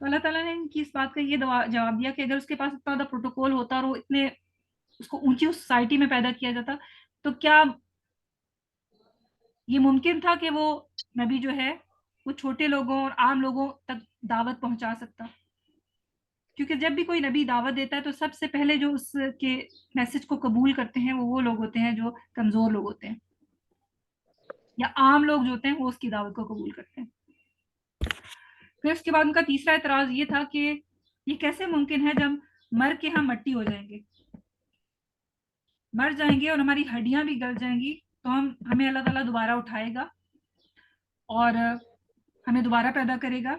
تو اللہ تعالیٰ نے ان کی اس بات کا یہ جواب دیا کہ اگر اس کے پاس اتنا بڑا پروٹوکول ہوتا اور وہ اتنے اس کو اونچی سوسائٹی میں پیدا کیا جاتا تو کیا یہ ممکن تھا کہ وہ نبی جو ہے وہ چھوٹے لوگوں اور عام لوگوں تک دعوت پہنچا سکتا؟ کیونکہ جب بھی کوئی نبی دعوت دیتا ہے تو سب سے پہلے جو اس کے میسج کو قبول کرتے ہیں وہ لوگ ہوتے ہیں جو کمزور لوگ ہوتے ہیں، یا عام لوگ جو ہوتے ہیں وہ اس کی دعوت کو قبول کرتے ہیں۔ پھر اس کے بعد ان کا تیسرا اعتراض یہ تھا کہ یہ کیسے ممکن ہے جب مر کے ہم مٹی ہو جائیں گے، مر جائیں گے اور ہماری ہڈیاں بھی گل جائیں گی تو ہمیں اللہ تعالیٰ دوبارہ اٹھائے گا اور ہمیں دوبارہ پیدا کرے گا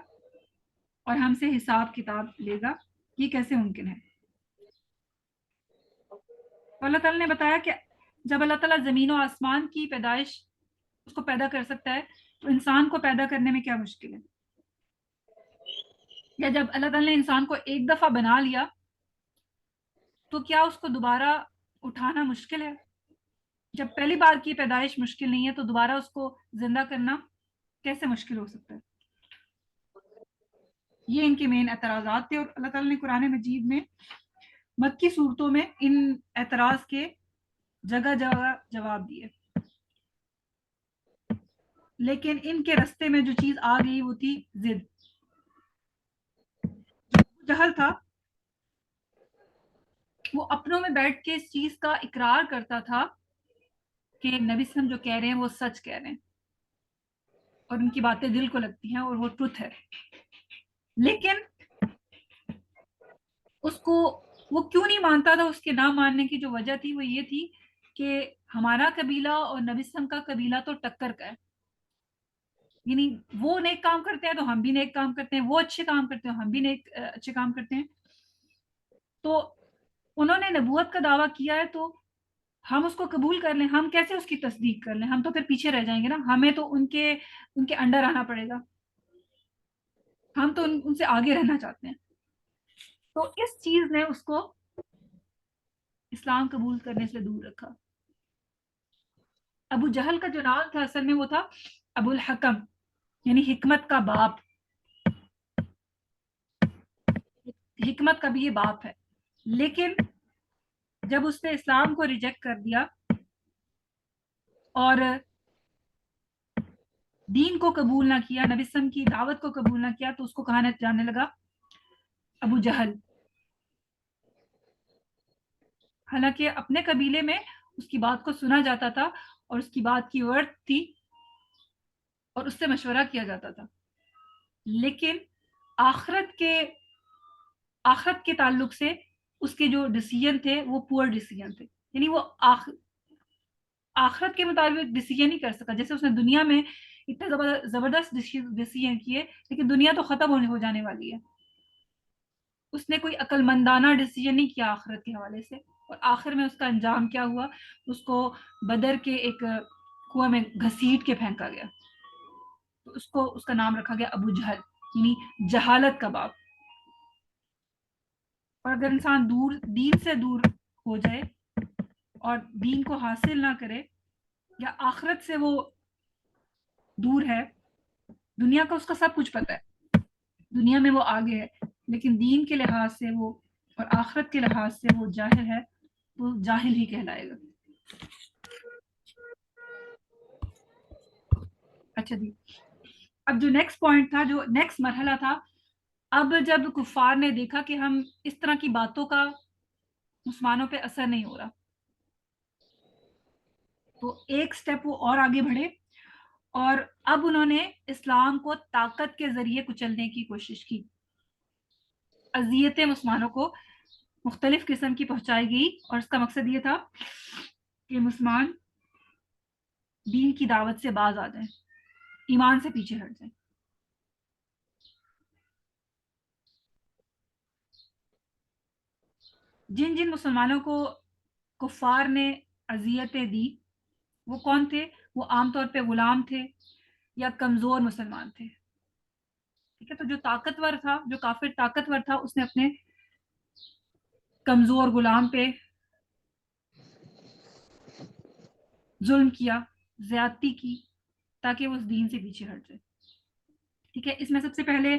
اور ہم سے حساب کتاب لے گا، یہ کیسے ممکن ہے؟ تو اللہ تعالیٰ نے بتایا کہ جب اللہ تعالیٰ زمین و آسمان کی پیدائش اس کو پیدا کر سکتا ہے تو انسان کو پیدا کرنے میں کیا مشکل ہے؟ یا جب اللہ تعالیٰ نے انسان کو ایک دفعہ بنا لیا تو کیا اس کو دوبارہ اٹھانا مشکل ہے؟ جب پہلی بار کی پیدائش مشکل نہیں ہے تو دوبارہ اس کو زندہ کرنا کیسے مشکل ہو سکتا ہے؟ یہ ان کے مین اعتراضات تھے، اور اللہ تعالیٰ نے قرآن مجید میں مکی صورتوں میں ان اعتراض کے جگہ جگہ جواب دیے، لیکن ان کے رستے میں جو چیز آ گئی وہ تھی ضد۔ جہل تھا وہ اپنوں میں بیٹھ کے اس چیز کا اقرار کرتا تھا کہ نبی صلی اللہ علیہ وسلم جو کہہ رہے ہیں وہ سچ کہہ رہے ہیں اور ان کی باتیں دل کو لگتی ہیں اور وہ ٹروتھ ہے، لیکن اس کو وہ کیوں نہیں مانتا تھا؟ اس کے نہ ماننے کی جو وجہ تھی وہ یہ تھی کہ ہمارا قبیلہ اور نبی صلی اللہ علیہ وسلم کا قبیلہ تو ٹکر کا ہے، یعنی وہ نیک کام کرتے ہیں تو ہم بھی نیک کام کرتے ہیں، وہ اچھے کام کرتے ہیں ہم بھی نیک اچھے کام کرتے ہیں، تو انہوں نے نبوت کا دعویٰ کیا ہے تو ہم اس کو قبول کر لیں، ہم کیسے اس کی تصدیق کر لیں؟ ہم تو پھر پیچھے رہ جائیں گے نا، ہمیں تو ان کے انڈر آنا پڑے گا، ہم تو ان سے آگے رہنا چاہتے ہیں۔ تو اس چیز نے اس کو اسلام قبول کرنے سے دور رکھا۔ ابو جہل کا جو نام تھا اصل میں وہ تھا ابو الحکم، یعنی حکمت کا باپ، حکمت کا بھی یہ باپ ہے، لیکن جب اس نے اسلام کو ریجیکٹ کر دیا اور دین کو قبول نہ کیا، نبی صلی اللہ علیہ وسلم کی دعوت کو قبول نہ کیا، تو اس کو کہا جانے لگا ابو جہل، حالانکہ اپنے قبیلے میں اس کی بات کو سنا جاتا تھا اور اس کی بات کی ورث تھی اور اس سے مشورہ کیا جاتا تھا، لیکن آخرت کے تعلق سے اس کے جو ڈیسیجن تھے وہ پور ڈیسیجن تھے، یعنی وہ آخرت کے مطابق ڈیسیجن نہیں کر سکا، جیسے اس نے دنیا میں اتنے زبردست ڈیسیجن کیے لیکن دنیا تو ختم ہو جانے والی ہے، اس نے کوئی عقل مندانہ ڈیسیجن نہیں کیا آخرت کے حوالے سے، اور آخر میں اس کا انجام کیا ہوا؟ اس کو بدر کے ایک کنواں میں گھسیٹ کے پھینکا گیا، تو اس کا نام رکھا گیا ابو جہل، یعنی جہالت کا باپ۔ اور اگر انسان دین سے دور ہو جائے اور دین کو حاصل نہ کرے یا آخرت سے وہ دور ہے، دنیا کا اس کا سب کچھ پتہ ہے، دنیا میں وہ آگے ہے، لیکن دین کے لحاظ سے وہ اور آخرت کے لحاظ سے وہ جاہل ہے، وہ جاہل ہی کہلائے گا۔ اچھا جی، اب جو نیکسٹ پوائنٹ تھا، جو نیکسٹ مرحلہ تھا، اب جب کفار نے دیکھا کہ ہم اس طرح کی باتوں کا مسلمانوں پہ اثر نہیں ہو رہا، تو ایک سٹیپ وہ اور آگے بڑھے اور اب انہوں نے اسلام کو طاقت کے ذریعے کچلنے کی کوشش کی، اذیتیں مسلمانوں کو مختلف قسم کی پہنچائی گئی، اور اس کا مقصد یہ تھا کہ مسلمان دین کی دعوت سے باز آ جائیں، ایمان سے پیچھے ہٹ جائیں۔ جن جن مسلمانوں کو کفار نے اذیتیں دی وہ کون تھے؟ وہ عام طور پہ غلام تھے یا کمزور مسلمان تھے، ٹھیک ہے؟ تو جو طاقتور تھا، جو کافر طاقتور تھا، اس نے اپنے کمزور غلام پہ ظلم کیا، زیادتی کی، تاکہ وہ اس دین سے پیچھے ہٹ جائے، ٹھیک ہے؟ اس میں سب سے پہلے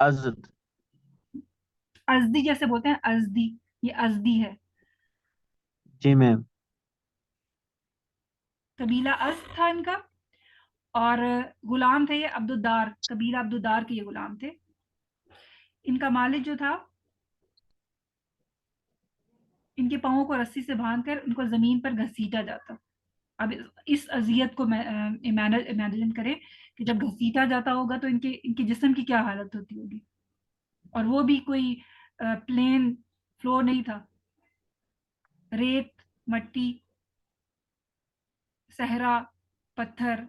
ازد. ازدی جیسے بولتے ہیں ازدی، یہ ازدی ہے. جی میم. قبیلہ ازد تھا ان کا. اور غلام تھے یہ عبد الدار، قبیلہ عبد الدار کے یہ غلام تھے. ان کا مالک جو تھا ان کے پاؤں کو رسی سے باندھ کر ان کو زمین پر گھسیٹا جاتا. اب اس اذیت کو امیجن کریں کہ جب گھسیٹا جاتا ہوگا تو ان کے جسم کی کیا حالت ہوتی ہوگی. اور وہ بھی کوئی پلین فلور نہیں تھا، ریت، مٹی، صحرا، پتھر،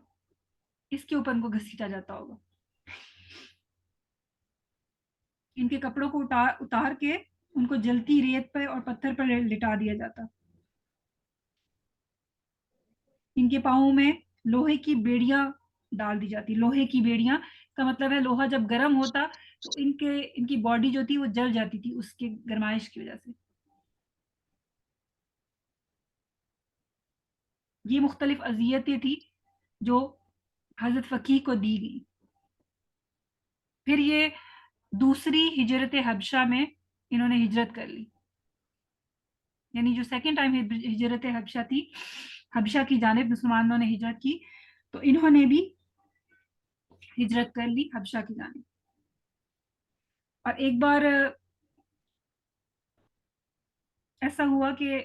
اس کے اوپر ان کو گھسیٹا جاتا ہوگا. ان کے کپڑوں کو اتار کے ان کو جلتی ریت پر اور پتھر پر لٹا دیا جاتا. ان کے پاؤں میں لوہے کی بیڑیاں ڈال دی جاتی. لوہے کی بیڑیاں کا مطلب ہے لوہا جب گرم ہوتا تو ان کی باڈی جو تھی وہ جل جاتی تھی اس کے گرمائش کی وجہ سے. یہ مختلف اذیتیں تھی جو حضرت فقیہ کو دی گئی. پھر یہ دوسری ہجرت حبشہ میں انہوں نے ہجرت کر لی. یعنی جو سیکنڈ ٹائم ہجرت حبشہ تھی، حبشہ کی جانب مسلمانوں نے ہجرت کی، تو انہوں نے بھی ہجرت کر لی حبشہ کی جانب. اور ایک بار ایسا ہوا کہ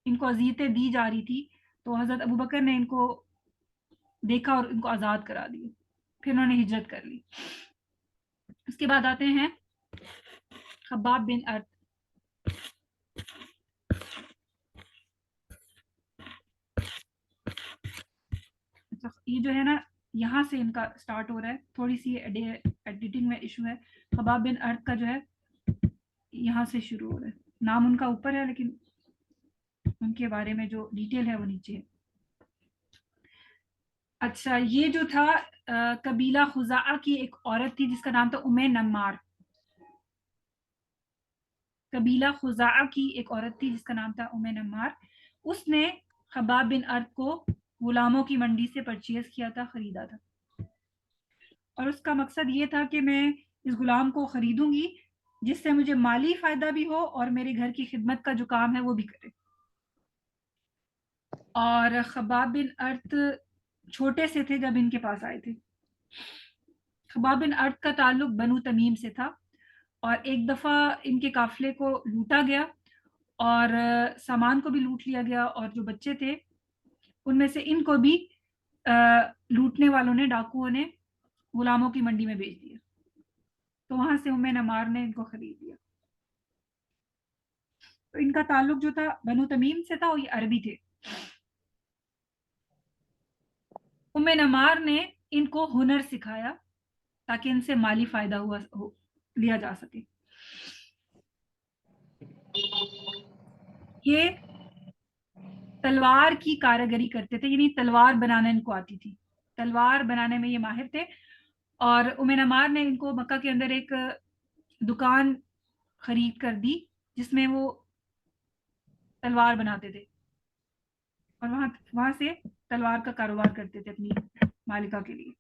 ان کو اذیتیں دی جا رہی تھی تو حضرت ابوبکر نے ان کو دیکھا اور ان کو آزاد کرا دیا. پھر انہوں نے ہجرت کر لی. اس کے بعد آتے ہیں خباب بن ارد. یہ جو ہے نا یہاں سے ان کا سٹارٹ ہو رہا ہے، تھوڑی سی ایڈیٹنگ میں ایشو ہے. خباب بن ارد کا جو ہے یہاں سے شروع ہو رہا ہے. نام ان کا اوپر ہے لیکن ان کے بارے میں جو ڈیٹیل ہے وہ نیچے ہے. اچھا، یہ جو تھا قبیلہ خزاعہ کی ایک عورت تھی جس کا نام تھا نمار. قبیلہ خزاعہ کی ایک عورت تھی جس کا نام تھا نمار. اس نے خباب بن ارد کو غلاموں کی منڈی سے پرچیز کیا تھا، خریدا تھا. اور اس کا مقصد یہ تھا کہ میں اس غلام کو خریدوں گی جس سے مجھے مالی فائدہ بھی ہو اور میرے گھر کی خدمت کا جو کام ہے وہ بھی کرے. اور خباب بن ارد چھوٹے سے تھے جب ان کے پاس آئے تھے. خباب بن ارد کا تعلق بنو تمیم سے تھا اور ایک دفعہ ان کے قافلے کو لوٹا گیا اور سامان کو بھی لوٹ لیا گیا اور جو بچے تھے ان میں سے ان کو بھی لوٹنے والوں نے، ڈاکوؤں نے غلاموں کی منڈی میں بیچ دیا. تو وہاں سے نمار نے ان کو خرید لیا. تو ان کا تعلق جو تھا بنو تمیم سے تھا اور یہ عربی تھے. نمار نے ان کو ہنر سکھایا تاکہ ان سے مالی فائدہ لیا جا سکے. یہ تلوار کی کاریگری کرتے تھے، یعنی تلوار بنانا ان کو آتی تھی. تلوار بنانے میں یہ ماہر تھے. اور نمار نے ان کو مکہ کے اندر ایک دکان خرید کر دی جس میں وہ تلوار بناتے تھے اور وہاں سے تلوار کا کاروبار کرتے تھے اپنی مالکہ کے لیے.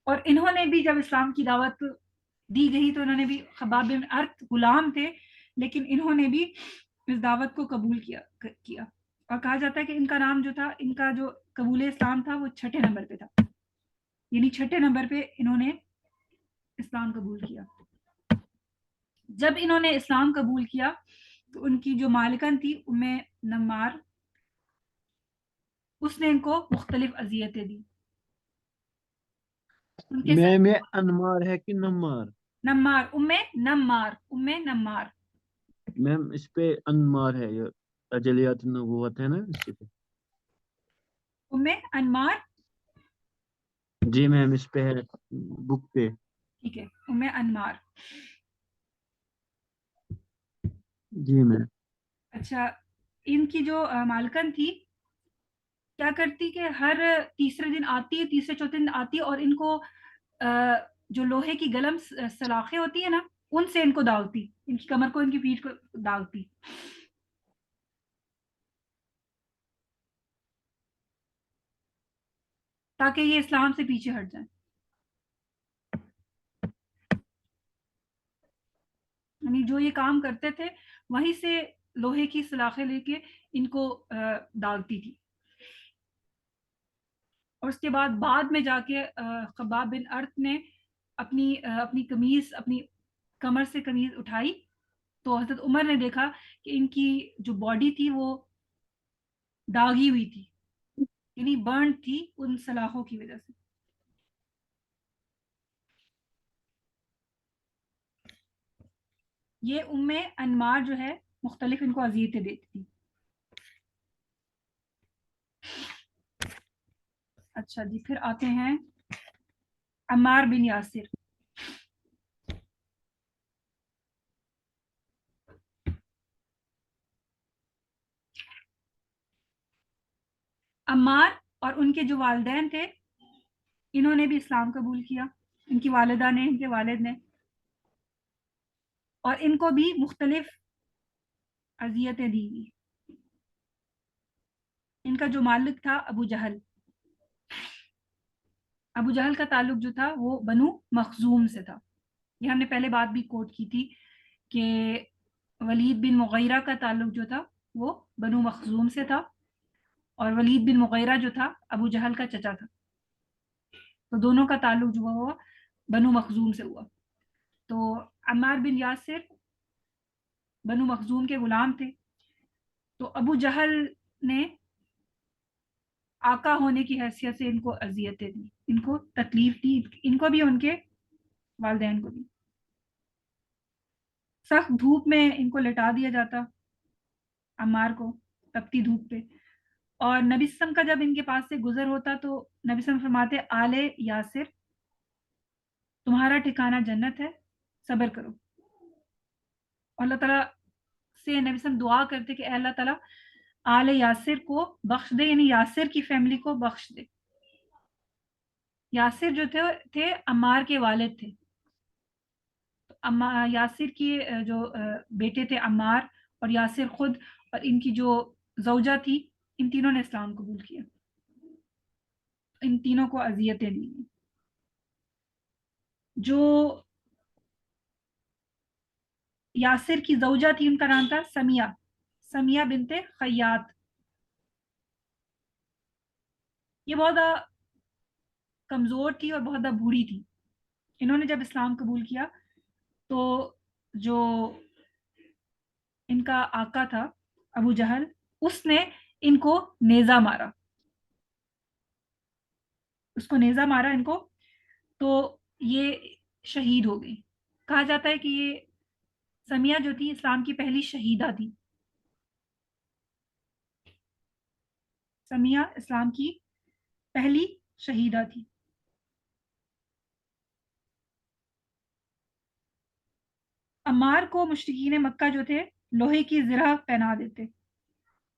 اور انہوں نے بھی جب اسلام کی دعوت دی گئی تو انہوں نے بھی، خباب بن ارد غلام تھے لیکن انہوں نے بھی اس دعوت کو قبول کیا. اور کہا جاتا ہے کہ ان کا نام جو تھا، ان کا جو قبول اسلام تھا وہ 6 نمبر پہ تھا. یعنی 6 نمبر پہ انہوں نے اسلام قبول کیا. جب انہوں نے اسلام قبول کیا تو ان کی جو مالکن تھی نمار، اس نے ان کو مختلف اذیتیں دی. ان کے میم ساتھ یہ انمار ہے کہ نمار؟ نمار، نمار. میم اس پہ انمار ہے، یہ تجلیات النبوت ہے نا اسی پہ. انمار. جی میم اس پہ ہے بک پہ. ٹھیک ہے، انمار. جی میم. اچھا، ان کی جو مالکن تھی کیا کرتی کہ ہر تیسرے دن آتی، تیسرے چوتھے دن آتی اور ان کو جو لوہے کی گلم سلاخیں ہوتی ہے نا ان سے ان کو داغتی، ان کی کمر کو، ان کی پیٹھ کو داغتی. تاکہ یہ اسلام سے پیچھے ہٹ جائیں. یعنی جو یہ کام کرتے تھے وہیں سے لوہے کی سلاخیں لے کے ان کو ڈالتی تھی. اور اس کے بعد میں جا کے خباب بن ارت نے اپنی قمیض، اپنی کمر سے قمیض اٹھائی تو حضرت عمر نے دیکھا کہ ان کی جو باڈی تھی وہ داغی ہوئی تھی، یعنی برن تھی ان سلاخوں کی وجہ سے. یہ انمار جو ہے مختلف ان کو اذیتیں دیتی تھی. اچھا جی، پھر آتے ہیں عمار بن یاسر. عمار اور ان کے جو والدین تھے انہوں نے بھی اسلام قبول کیا، ان کی والدہ نے، ان کے والد نے، اور ان کو بھی مختلف اذیتیں دی گئی. ان کا جو مالک تھا ابو جہل، ابو جہل کا تعلق جو تھا وہ بنو مخزوم سے تھا. یہ ہم نے پہلے بات بھی کوٹ کی تھی کہ ولید بن مغیرہ کا تعلق جو تھا وہ بنو مخزوم سے تھا، اور ولید بن مغیرہ جو تھا ابو جہل کا چچا تھا. تو دونوں کا تعلق جو ہوا بنو مخزوم سے ہوا. تو عمار بن یاسر بنو مخزوم کے غلام تھے. تو ابو جہل نے آقا ہونے کی حیثیت سے ان کو اذیتیں دی، ان کو تکلیف دی، ان کو بھی ان کے والدین کو بھی. سخت دھوپ میں ان کو لٹا دیا جاتا، عمار کو، تپتی دھوپ پہ. اور نبی صلی اللہ علیہ وسلم کا جب ان کے پاس سے گزر ہوتا تو نبی صلی اللہ علیہ وسلم فرماتے آل یاسر تمہارا ٹھکانہ جنت ہے، صبر کرو. اور اللہ تعالیٰ سے نبی صلی اللہ علیہ وسلم دعا کرتے کہ اے اللہ تعالیٰ آل یاسر کو بخش دے، یعنی یاسر کی فیملی کو بخش دے. یاسر جو تھے عمار کے والد تھے. یاسر کی جو بیٹے تھے عمار اور یاسر خود اور ان کی جو زوجہ تھی، ان تینوں نے اسلام قبول کیا. ان تینوں کو اذیتیں دی. جو یاسر کی زوجہ تھی ان کا نام تھا سمیہ بنت خیاط. یہ بہت کمزور تھی اور بہت بوڑھی تھی. انہوں نے جب اسلام قبول کیا تو جو ان کا آقا تھا ابو جہل، اس نے ان کو نیزہ مارا، ان کو. تو یہ شہید ہو گئی. کہا جاتا ہے کہ یہ سمیہ جو تھی اسلام کی پہلی شہیدہ تھی. سمیہ اسلام کی پہلی شہیدہ تھی. عمار کو مشرکین مکہ جو تھے لوہے کی زرہ پہنا دیتے.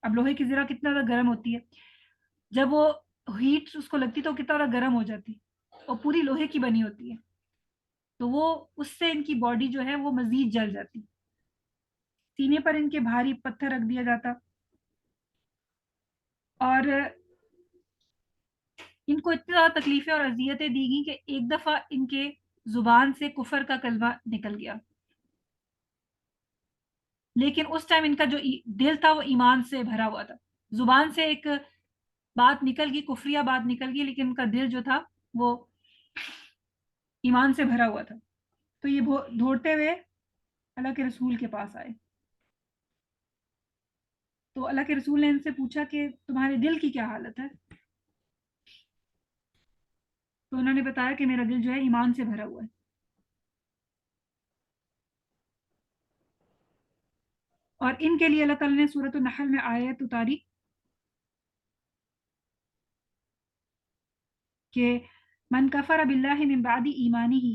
اب لوہے کی زرہ کتنا زیادہ گرم ہوتی ہے، جب وہ ہیٹ اس کو لگتی تو کتنا زیادہ گرم ہو جاتی، اور پوری لوہے کی بنی ہوتی ہے، تو وہ اس سے ان کی باڈی جو ہے وہ مزید جل جاتی. سینے پر ان کے بھاری پتھر رکھ دیا جاتا، اور ان کو اتنی زیادہ تکلیفیں اور اذیتیں دی گئی کہ ایک دفعہ ان کے زبان سے کفر کا کلمہ نکل گیا. لیکن اس ٹائم ان کا جو دل تھا وہ ایمان سے بھرا ہوا تھا. زبان سے ایک بات نکل گئی، کفریہ بات نکل گئی، لیکن ان کا دل جو تھا وہ ایمان سے بھرا ہوا تھا. تو یہ دوڑتے ہوئے اللہ کے رسول کے پاس آئے. تو اللہ کے رسول نے ان سے پوچھا کہ تمہارے دل کی کیا حالت ہے؟ تو انہوں نے بتایا کہ میرا دل جو ہے ایمان سے بھرا ہوا ہے. اور ان کے لیے اللہ تعالیٰ نے سورۃ النحل میں آیت اتاری کہ من کفر باللہ من بعد ایمانی ہی،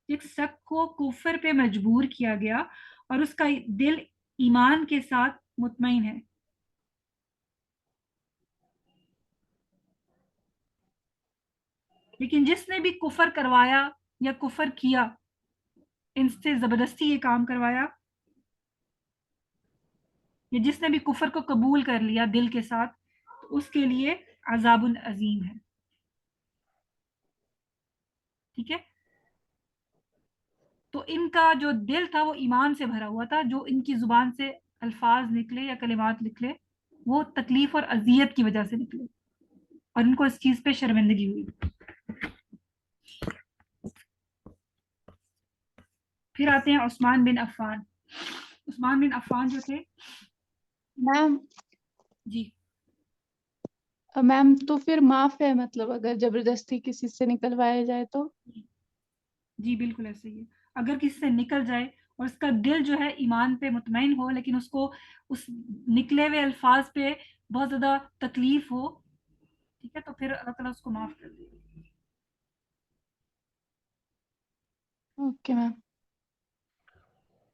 جس شخص کو کفر پہ مجبور کیا گیا اور اس کا دل ایمان کے ساتھ مطمئن ہے. لیکن جس نے بھی کفر کروایا یا کفر کیا، ان سے زبردستی یہ کام کروایا، یا جس نے بھی کفر کو قبول کر لیا دل کے ساتھ، تو اس کے لیے عذاب عظیم ہے. ٹھیک ہے. تو ان کا جو دل تھا وہ ایمان سے بھرا ہوا تھا. جو ان کی زبان سے الفاظ نکلے یا کلمات نکلے وہ تکلیف اور اذیت کی وجہ سے نکلے, اور ان کو اس چیز پہ شرمندگی ہوئی. پھر آتے ہیں عثمان بن عفان. عثمان بن عفان جو تھے, میم جی میم تو پھر معاف ہے مطلب اگر زبردستی کسی سے نکلوایا جائے تو؟ جی بالکل ایسے ہی ہے. اگر کسی سے نکل جائے اور اس کا دل جو ہے ایمان پہ مطمئن ہو, لیکن اس کو اس نکلے ہوئے الفاظ پہ بہت زیادہ تکلیف ہو, ٹھیک ہے, تو پھر اللہ تعالیٰ اس کو معاف کر دے گا. Okay ma'am.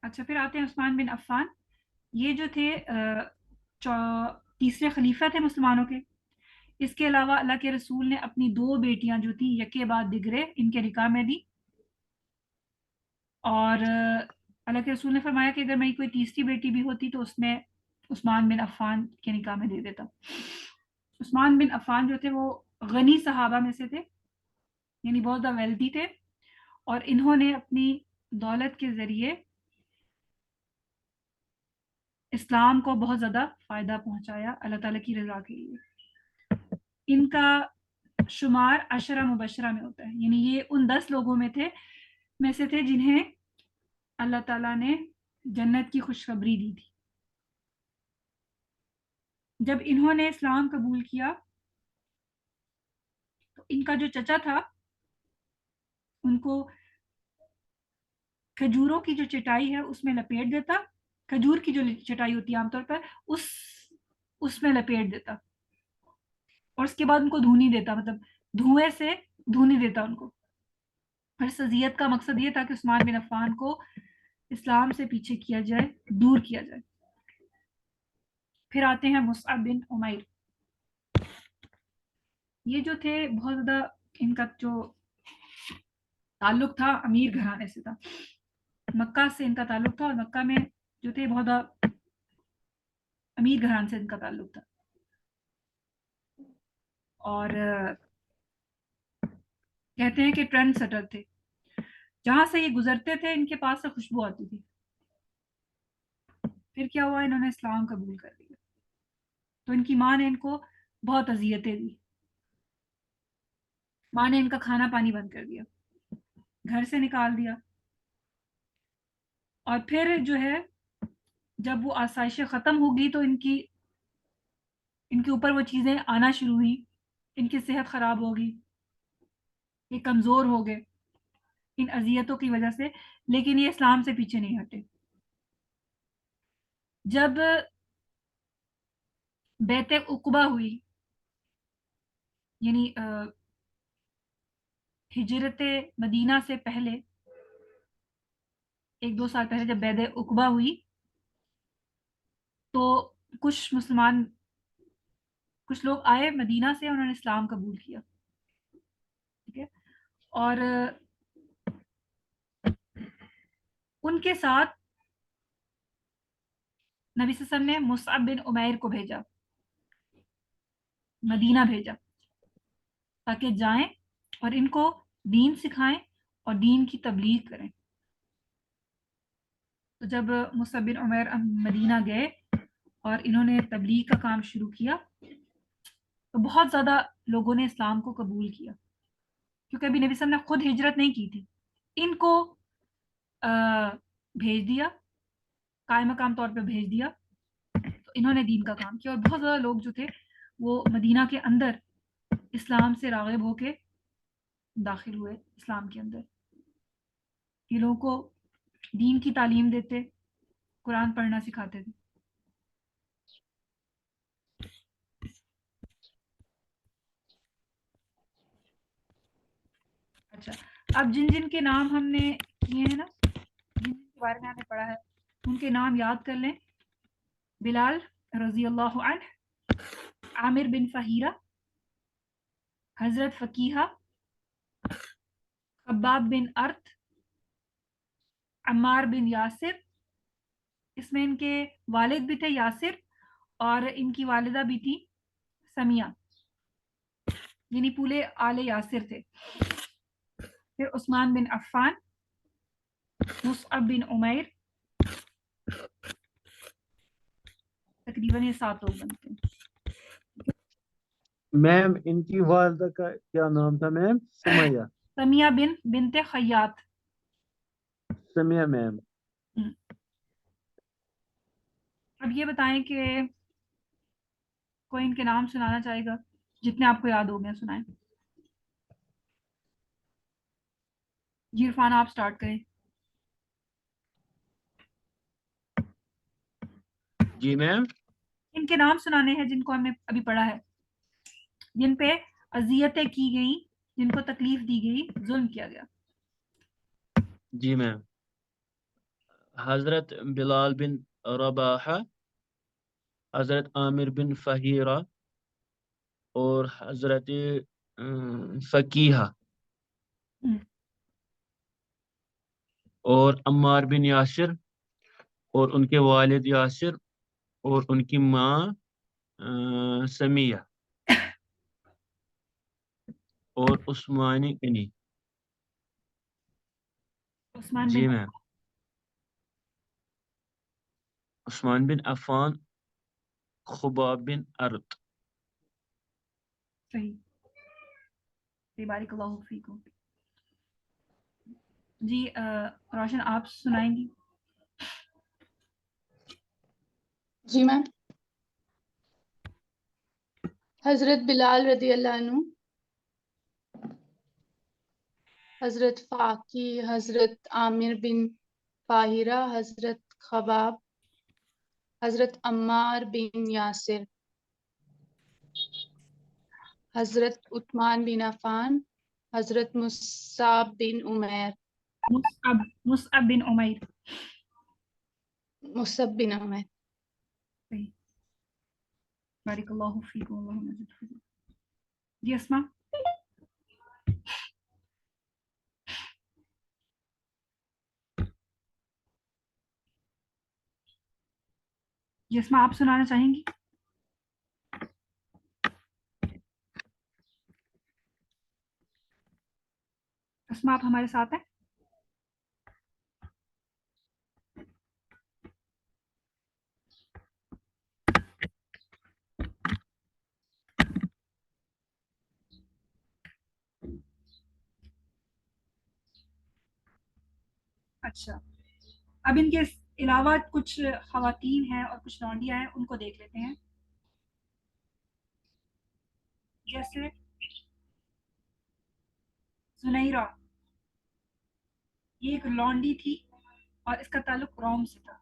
اچھا, پھر آتے ہیں عثمان بن عفان. یہ جو تھے تیسرے خلیفہ تھے مسلمانوں کے. اس کے علاوہ اللہ کے رسول نے اپنی 2 بیٹیاں جو تھیں یکے بعد دیگرے ان کے نکاح میں دی, اور اللہ کے رسول نے فرمایا کہ اگر میری کوئی تیسری بیٹی بھی ہوتی تو اس میں عثمان بن عفان کے نکاح میں دے دیتا. عثمان بن عفان جو تھے وہ غنی صحابہ میں سے تھے, یعنی بہت زیادہ ویلتھی تھے, اور انہوں نے اپنی دولت کے ذریعے اسلام کو بہت زیادہ فائدہ پہنچایا اللہ تعالیٰ کی رضا کے لیے. ان کا شمار عشرہ مبشرہ میں ہوتا ہے, یعنی یہ ان 10 لوگوں میں سے تھے جنہیں اللہ تعالیٰ نے جنت کی خوشخبری دی تھی. جب انہوں نے اسلام قبول کیا تو ان کا جو چچا تھا ان کو کھجوروں کی جو چٹائی ہے اس میں لپیٹ دیتا, کھجور کی جو چٹائی ہوتی ہے عام طور پر اس میں لپیٹ دیتا, اور اس کے بعد ان کو دھونی دیتا, مطلب دھوئیں سے دھونی دیتا ان کو. اور اس اذیت کا مقصد یہ تھا کہ عثمان بن عفان کو اسلام سے پیچھے کیا جائے, دور کیا جائے. پھر آتے ہیں مصعب بن عمیر. یہ جو تھے بہت زیادہ, ان کا جو تعلق تھا امیر گھرانے سے تھا, مکہ سے ان کا تعلق تھا, اور مکہ میں جو تھے بہت زیادہ امیر گھرانے سے ان کا تعلق تھا. اور کہتے ہیں کہ ٹرینڈ سیٹر تھے, جہاں سے یہ گزرتے تھے ان کے پاس سے خوشبو آتی تھی. پھر کیا ہوا, انہوں نے اسلام قبول کر لیا تو ان کی ماں نے ان کو بہت اذیتیں دی. ماں نے ان کا کھانا پانی بند کر دیا, گھر سے نکال دیا, اور پھر جو ہے جب وہ آسائشیں ختم ہو گئی تو ان کے اوپر وہ چیزیں آنا شروع ہوئی, ان کی صحت خراب ہو گئی, یہ کمزور ہو گئے ان اذیتوں کی وجہ سے, لیکن یہ اسلام سے پیچھے نہیں ہٹے. جب بیعت عقبہ ہوئی, یعنی ہجرت مدینہ سے پہلے 1-2 سال پہلے جب بیعت عقبہ ہوئی تو کچھ لوگ آئے مدینہ سے, انہوں نے اسلام قبول کیا, ٹھیک ہے, اور ان کے ساتھ نبی صلی اللہ علیہ وسلم نے مصعب بن عمیر کو بھیجا, مدینہ بھیجا, تاکہ جائیں اور ان کو دین سکھائیں اور دین کی تبلیغ کریں. تو جب مصعب بن عمیر مدینہ گئے اور انہوں نے تبلیغ کا کام شروع کیا تو بہت زیادہ لوگوں نے اسلام کو قبول کیا, کیونکہ ابھی نبی صلی اللہ علیہ وسلم نے خود ہجرت نہیں کی تھی, ان کو بھیج دیا, قائم مقام طور پہ بھیج دیا, تو انہوں نے دین کا کام کیا, اور بہت زیادہ لوگ جو تھے وہ مدینہ کے اندر اسلام سے راغب ہو کے داخل ہوئے اسلام کے اندر. یہ لوگوں کو دین کی تعلیم دیتے, قرآن پڑھنا سکھاتے تھے. اچھا, اب جن کے نام ہم نے کیے ہیں نا, جن کے بارے میں ہم نے پڑھا ہے, ان کے نام یاد کر لیں. بلال رضی اللہ عنہ, عامر بن فہیرہ, حضرت فقیہہ, خباب بن ارت, عمار بن یاسر. اس میں ان کے والد بھی تھے یاسر, اور ان کی والدہ بھی تھی سمیہ, یعنی پورے آل یاسر تھے. پھر عثمان بن عفان، مصعب بن عمیر، تقریباً یہ 7 لوگ بنتے ہیں. میم ان کی والدہ کا کیا نام تھا میم؟ سمیہ. سمیہ بنت خیاط. سمیہ میم. اب یہ بتائیں کہ کوئی ان کے نام سنانا چاہے گا؟ جتنے آپ کو یاد ہو گئے سنائیں. جی عرفان آپ سٹارٹ کریں. جی میم. ان کے نام سنانے ہیں جن کو ہم نے ابھی پڑھا ہے، جن پہ اذیتیں کی گئیں، جن کو تکلیف دی گئی، ظلم کیا گیا. جی میم. حضرت بلال بن رباحہ، حضرت عامر بن فہیرہ، اور حضرت فقیہ، اور عمار بن یاسر، اور ان کے والد یاسر، اور ان کی ماں سمیہ، اور عثمان غنی. عثمان جی بن میم. عثمان بن عفان، خباب بن ارت. صحیح، بارک اللہ فیکم. جی روشن آپ سنائیں گی. جی میم. حضرت بلال رضی اللہ عنہ، حضرت فاقی، حضرت عامر بن فاہرہ، حضرت خباب، حضرت عمار بن یاسر، حضرت عثمان بن عفان، حضرت مصعب بن عمیر. مصعب بن عمیر. مصعب بن عمیر. صحیح، بارک اللہ فیکم. اللہم زد فضل. جی اسما. جی اسما آپ سنانا چاہیں گی؟ اسما آپ ہمارے ساتھ ہیں؟ اچھا، اب ان کے علاوہ کچھ خواتین ہیں اور کچھ لونڈیاں ہیں، ان کو دیکھ لیتے ہیں. جیسے زنیرہ، یہ ایک لونڈی تھی اور اس کا تعلق روم سے تھا.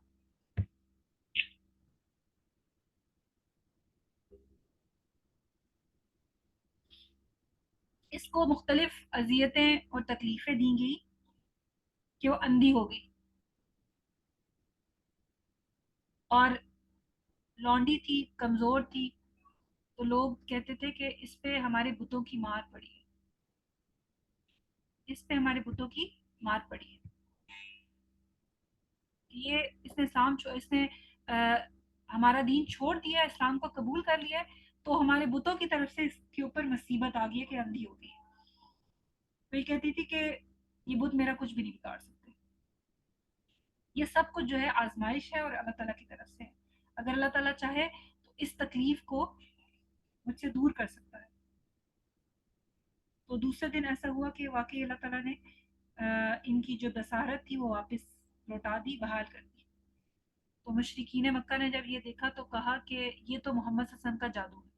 اس کو مختلف اذیتیں اور تکلیفیں دی گئی کہ وہ اندھی ہو گئی، اور لونڈی تھی، کمزور تھی، تو لوگ کہتے تھے کہ اس پہ ہمارے بتوں کی مار پڑی ہے، اس پہ ہمارے بتوں کی مار پڑی ہے. یہ اس نے اس نے ہمارا دین چھوڑ دیا، اسلام کو قبول کر لیا ہے، تو ہمارے بتوں کی طرف سے اس کے اوپر مصیبت آ گئی ہے کہ اندھی ہو گئی. تو یہ کہتی تھی کہ یہ بت میرا کچھ بھی نہیں بگاڑ سکتے. یہ سب کچھ جو ہے آزمائش ہے اور اللہ تعالیٰ کی طرف سے. اگر اللہ تعالیٰ چاہے تو اس تکلیف کو مجھ سے دور کر سکتا ہے. تو دوسرے دن ایسا ہوا کہ واقعی اللہ تعالیٰ نے ان کی جو بصارت تھی وہ واپس لوٹا دی، بحال کر دی. تو مشرکین مکہ نے جب یہ دیکھا تو کہا کہ یہ تو محمد صلی اللہ علیہ وسلم کا جادو ہے،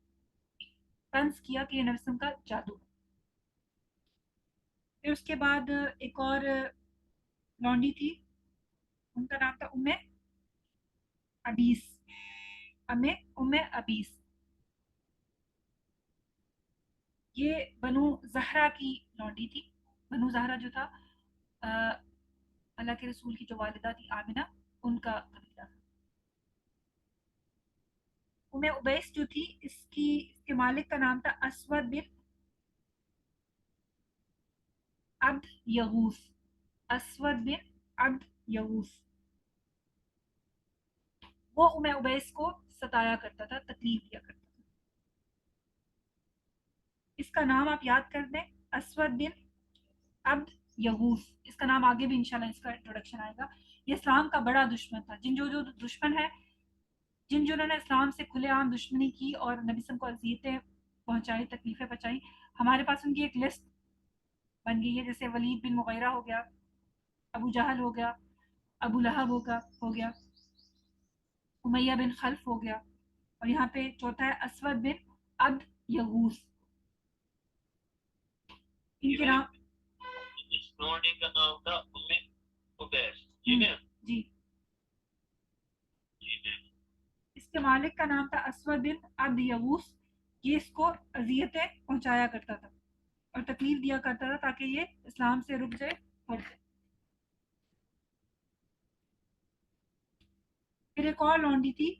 طنز کیا کہ یہ نبی صلی اللہ علیہ وسلم کا جادو ہے. پھر اس کے بعد ایک اور لونڈی تھی، ان کا نام تھا ام ابیس. ام ابیس یہ بنو زہرا کی لونڈی تھی. بنو زہرا جو تھا اللہ کے رسول کی جو والدہ تھی آمنہ، ان کا قبیلہ تھا. ام ابیس جو تھی اس کے مالک کا نام تھا اسود بن عبد یغوث. اسود بن عبد یغوث. وہ ام ابیس کو ستایا کرتا تھا، تکلیف دیا کرتا تھا. اس کا نام آپ یاد کر دیں، اسود بن عبد یغوث، اس کا نام آگے بھی انشاءاللہ اس کا انٹروڈکشن آئے گا. یہ اسلام کا بڑا دشمن تھا. جو دشمن ہے، جنہوں نے اسلام سے کھلے عام دشمنی کی اور نبی صلی اللہ علیہ وسلم کو اذیتیں پہنچائی، تکلیفیں پہنچائی، ہمارے پاس ان کی ایک لسٹ بن گئی ہے. جیسے ولید بن مغیرہ ہو گیا، ابو جہل ہو گیا، ابو لہب ہو گیا، امیہ بن خلف ہو گیا، اور یہاں پہ چوتھا ہے اسود بن عبد یغوث. ان کے نام اس لونڈے کا نام تھا عبیس، ٹھیک ہے جی. جی جی. اس کے مالک کا نام تھا اسود بن عبد یغوث. یہ اس کو اذیتیں پہنچایا کرتا تھا اور تکلیف دیا کرتا تھا تاکہ یہ اسلام سے رک جائے، ہٹ جائے. پھر ایک اور لونڈی تھی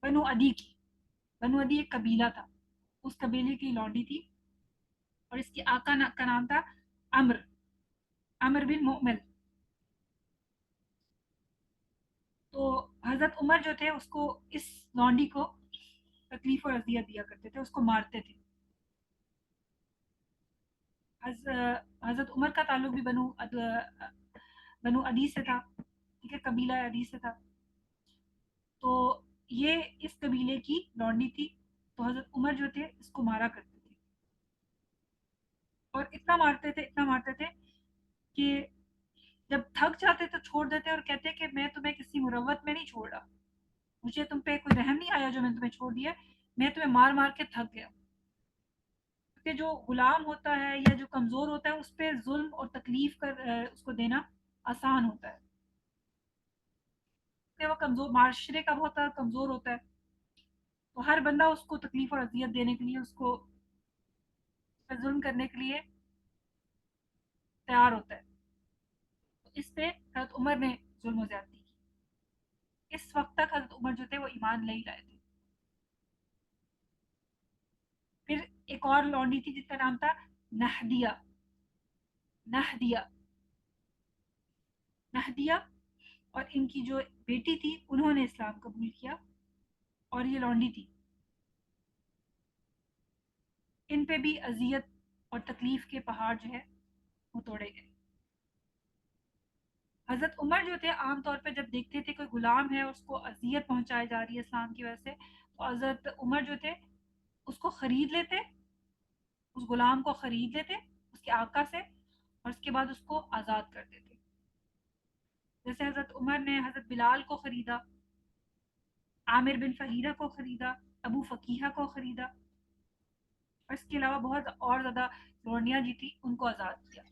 بنو عدی کی. بنو عدی ایک قبیلہ تھا، اس قبیلے کی لونڈی تھی، اور اس کے آقا کا نام تھا عمر بن مؤمل. تو حضرت عمر جو تھے اس کو، اس لونڈی کو تکلیف اور اذیت دیا کرتے تھے، اس کو مارتے تھے. حضرت عمر کا تعلق بھی بنو عدی سے تھا، ٹھیک ہے، قبیلہ عدی سے تھا. تو یہ اس قبیلے کی لونڈی تھی. تو حضرت عمر جو تھے اس کو مارا کرتے تھے، اور اتنا مارتے تھے کہ جب تھک جاتے تو چھوڑ دیتے اور کہتے کہ میں تمہیں کسی مروت میں نہیں چھوڑ رہا، مجھے تم پہ کوئی رحم نہیں آیا جو میں نے تمہیں چھوڑ دیا، میں تمہیں مار مار کے تھک گیا. کیونکہ جو غلام ہوتا ہے یا جو کمزور ہوتا ہے اس پہ ظلم اور تکلیف کر اس کو دینا آسان ہوتا ہے، کہ وہ کمزور، معاشرے کا بہت کمزور ہوتا ہے، تو ہر بندہ اس کو تکلیف اور اذیت دینے کے لیے، اس کو ظلم کرنے کے لیے تیار ہوتا ہے. تو اس پہ حضرت عمر نے ظلم و زیادتی کی. اس وقت تک حضرت عمر جو تھے وہ ایمان لے ہی رہے تھے. پھر ایک اور لونڈی تھی جس کا نام تھا نہدیہ. نہدیہ نہدیہ اور ان کی جو بیٹی تھی انہوں نے اسلام قبول کیا، اور یہ لونڈی تھی. ان پہ بھی اذیت اور تکلیف کے پہاڑ جو ہے وہ توڑے گئے. حضرت عمر جو تھے عام طور پہ جب دیکھتے تھے کوئی غلام ہے اس کو اذیت پہنچائی جا رہی ہے اسلام کی وجہ سے، تو حضرت عمر جو تھے اس کو خرید لیتے، اس غلام کو خرید لیتے اس کے آقا سے، اور اس کے بعد اس کو آزاد کر دیتے. جیسے حضرت عمر نے حضرت بلال کو خریدا، عامر بن فہیرہ کو خریدا، ابو فقیحہ کو خریدا، اور اس کے علاوہ بہت اور زیادہ لونڈیاں جی تھی ان کو آزاد کیا.